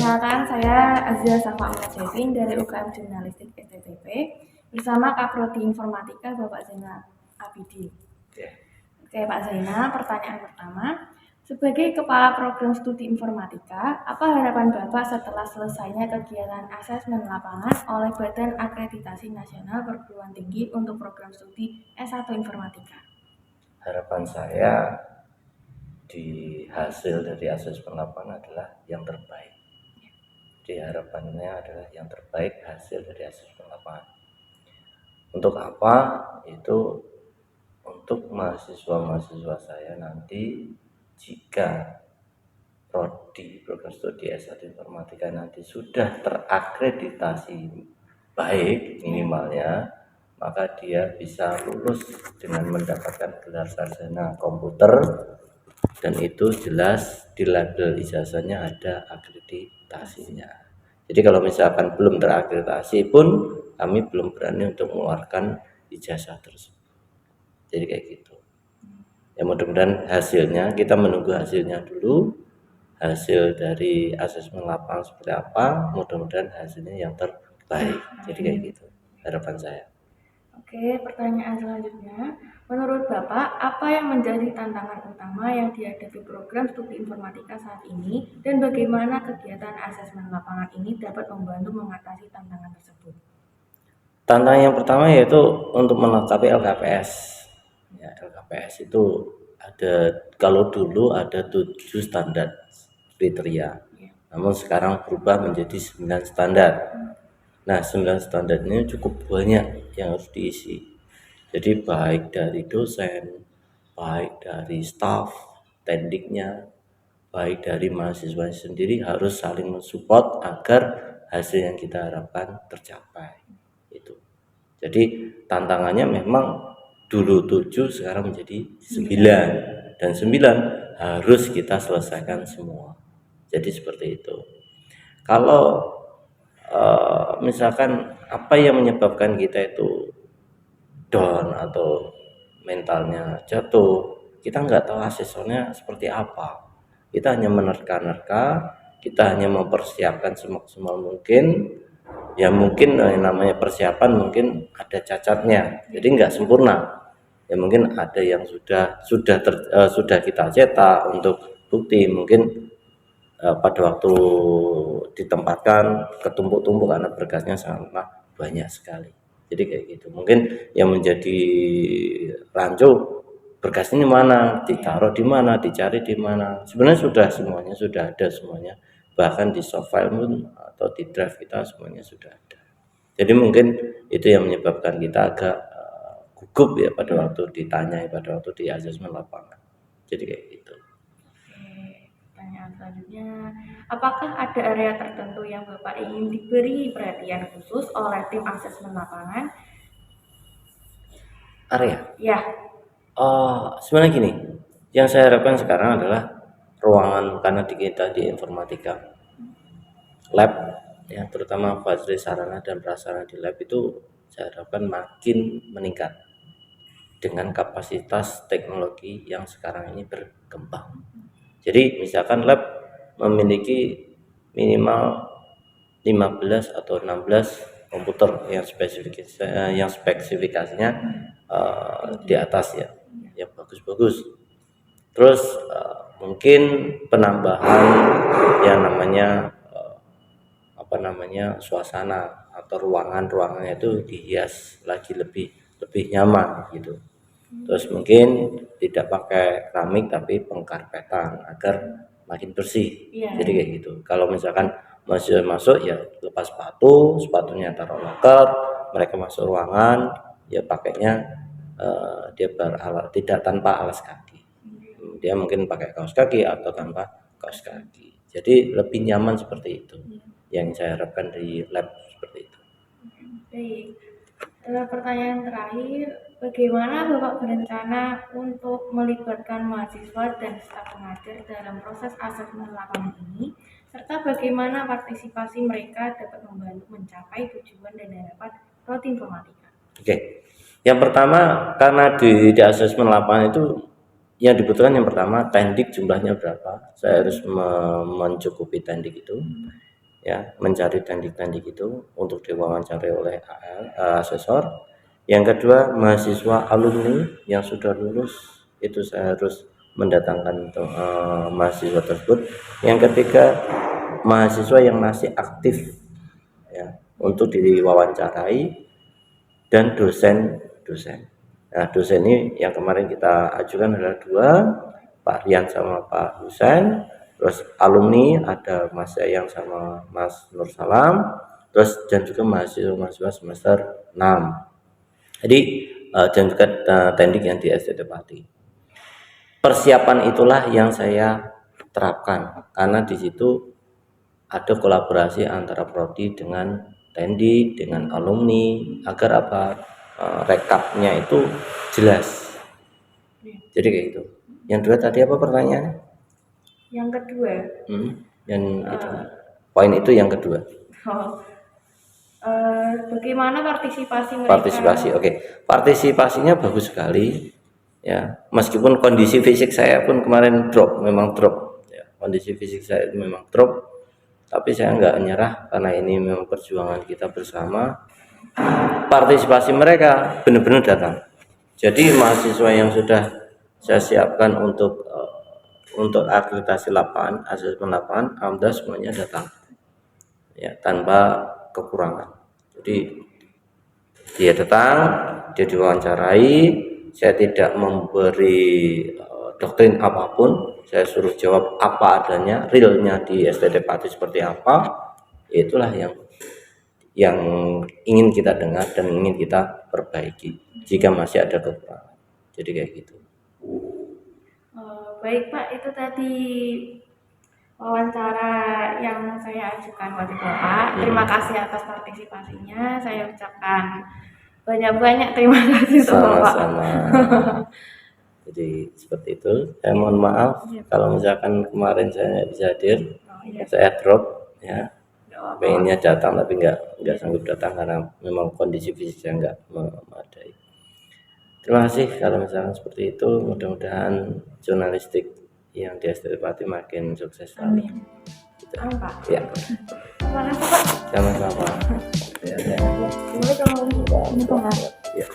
Perkenalkan, saya Azia Safa Ahmad dari UKM Jurnalistik STTP bersama Kaprodi Informatika Bapak Zainal Abidin. Oke Pak Zainal, pertanyaan pertama. Sebagai Kepala Program Studi Informatika, apa harapan Bapak setelah selesainya kegiatan asesmen lapangan oleh Badan Akreditasi Nasional Perguruan Tinggi untuk program studi S1 Informatika? Harapan saya di hasil dari asesmen lapangan adalah yang terbaik. Jadi harapannya adalah yang terbaik hasil dari asesmen lapangan. Untuk apa? Itu untuk mahasiswa-mahasiswa saya nanti jika prodi program studi S1 Informatika nanti sudah terakreditasi baik minimalnya, maka dia bisa lulus dengan mendapatkan gelar sarjana komputer, dan itu jelas di label ijazahnya ada akreditasinya. Jadi kalau misalkan belum terakreditasi pun kami belum berani untuk mengeluarkan ijazah tersebut. Jadi kayak gitu. Ya mudah-mudahan hasilnya, kita menunggu hasilnya dulu, hasil dari asesmen lapangan seperti apa, mudah-mudahan hasilnya yang terbaik. Jadi kayak gitu harapan saya. Oke, pertanyaan selanjutnya. Menurut Bapak, apa yang menjadi tantangan utama yang dihadapi program studi informatika saat ini dan bagaimana kegiatan asesmen lapangan ini dapat membantu mengatasi tantangan tersebut? Tantangan yang pertama yaitu untuk melengkapi LKPS. Ya, LKPS itu ada, kalau dulu ada 7 standar kriteria. Namun sekarang berubah menjadi 9 standar. Nah, 9 standar ini cukup banyak yang harus diisi. Jadi baik dari dosen, baik dari staf, tendiknya, baik dari mahasiswa sendiri harus saling mensupport agar hasil yang kita harapkan tercapai. Itu. Jadi tantangannya memang dulu 7 sekarang menjadi 9, dan 9 harus kita selesaikan semua. Jadi seperti itu. Kalau misalkan apa yang menyebabkan kita itu down atau mentalnya jatuh, kita nggak tahu asesmennya seperti apa. Kita hanya menerka-nerka, kita hanya mempersiapkan semaksimal mungkin. Ya mungkin namanya persiapan mungkin ada cacatnya, jadi nggak sempurna. Ya mungkin ada yang sudah kita cetak untuk bukti, mungkin pada waktu ditempatkan ketumpuk-tumpuk karena berkasnya sangat banyak sekali. Jadi kayak gitu. Mungkin yang menjadi rancu, berkas ini mana, ditaruh di mana, dicari di mana. Sebenarnya sudah ada semuanya. Bahkan di soft file pun atau di drive kita semuanya sudah ada. Jadi mungkin itu yang menyebabkan kita agak gugup ya pada waktu ditanya, pada waktu di asesmen lapangan. Jadi kayak gitu. Pertanyaan selanjutnya, apakah ada area tertentu yang Bapak ingin diberi perhatian khusus oleh tim asesmen lapangan? Area? Ya. Sebenarnya gini, yang saya harapkan sekarang adalah ruangan, karena kita di informatika, lab, ya terutama fasilitas sarana dan prasarana di lab itu saya harapkan makin meningkat dengan kapasitas teknologi yang sekarang ini berkembang. Jadi misalkan lab memiliki minimal 15 atau 16 komputer yang spesifikasinya di atas ya, yang bagus-bagus. Terus mungkin penambahan yang namanya suasana atau ruangannya itu dihias lagi lebih nyaman gitu. Terus mungkin tidak pakai keramik tapi pengkarpetan agar makin bersih. Jadi kayak gitu. Kalau misalkan masuk ya lepas sepatunya taruh loker, mereka masuk ruangan ya pakainya dia tidak tanpa alas kaki. Dia mungkin pakai kaos kaki atau tanpa kaos kaki. Jadi lebih nyaman seperti itu. Yang saya harapkan dari lab seperti itu. Baik. Pertanyaan terakhir, bagaimana Bapak berencana untuk melibatkan mahasiswa dan staf pengajar dalam proses asesmen lapangan ini, serta bagaimana partisipasi mereka dapat membantu mencapai tujuan dan harapan prodi informatika? Oke. Yang pertama, karena di asesmen lapangan itu yang dibutuhkan yang pertama tendik jumlahnya berapa, saya harus mencukupi tendik itu. ya, mencari tendik-tendik itu untuk diwawancarai oleh asesor. Yang kedua, mahasiswa alumni yang sudah lulus itu saya harus mendatangkan mahasiswa tersebut. Yang ketiga, mahasiswa yang masih aktif ya untuk diwawancarai, dan dosen. Nah, dosen ini yang kemarin kita ajukan adalah dua, Pak Rian sama Pak Husain. Terus alumni ada Mas Yayang sama Mas Nur Salam. Terus dan juga mahasiswa semester 6. Jadi dan juga tendik yang di STT Pati. Persiapan itulah yang saya terapkan karena di situ ada kolaborasi antara prodi dengan tendik, dengan alumni, agar apa, rekapnya itu jelas. Jadi kayak gitu. Yang dua tadi apa pertanyaannya? Yang kedua. Yang itu. Poin itu yang kedua. Bagaimana partisipasi mereka? Partisipasi, oke. Partisipasinya bagus sekali. Ya, meskipun kondisi fisik saya pun kemarin memang drop. Ya, kondisi fisik saya itu memang drop. Tapi saya nggak nyerah karena ini memang perjuangan kita bersama. Partisipasi mereka benar-benar datang. Jadi mahasiswa yang sudah saya siapkan untuk akreditasi lapangan, asesmen lapangan, alhamdulillah semuanya datang. Ya, tanpa kekurangan. Jadi dia datang, dia diwawancarai, saya tidak memberi doktrin apapun, saya suruh jawab apa adanya, realnya di STT Pati seperti apa. Itulah yang ingin kita dengar dan ingin kita perbaiki jika masih ada kekurangan. Jadi kayak gitu. Baik Pak, itu tadi wawancara yang saya ajukan buat Bapak. Terima kasih atas partisipasinya. Saya ucapkan banyak-banyak terima kasih untuk Bapak. Sama-sama. Jadi seperti itu. Saya mohon maaf kalau misalkan kemarin saya nggak bisa hadir, saya drop ya. Pengennya datang tapi nggak sanggup datang karena memang kondisi fisik saya nggak memadai. Terima kasih kalau misalkan seperti itu. Mudah-mudahan jurnalistik yang di STT Pati makin sukses. Amin. Amin Pak. Ya. Terima kasih Pak. Sama-sama. Ya. Ini kalau ini Pak. Ya.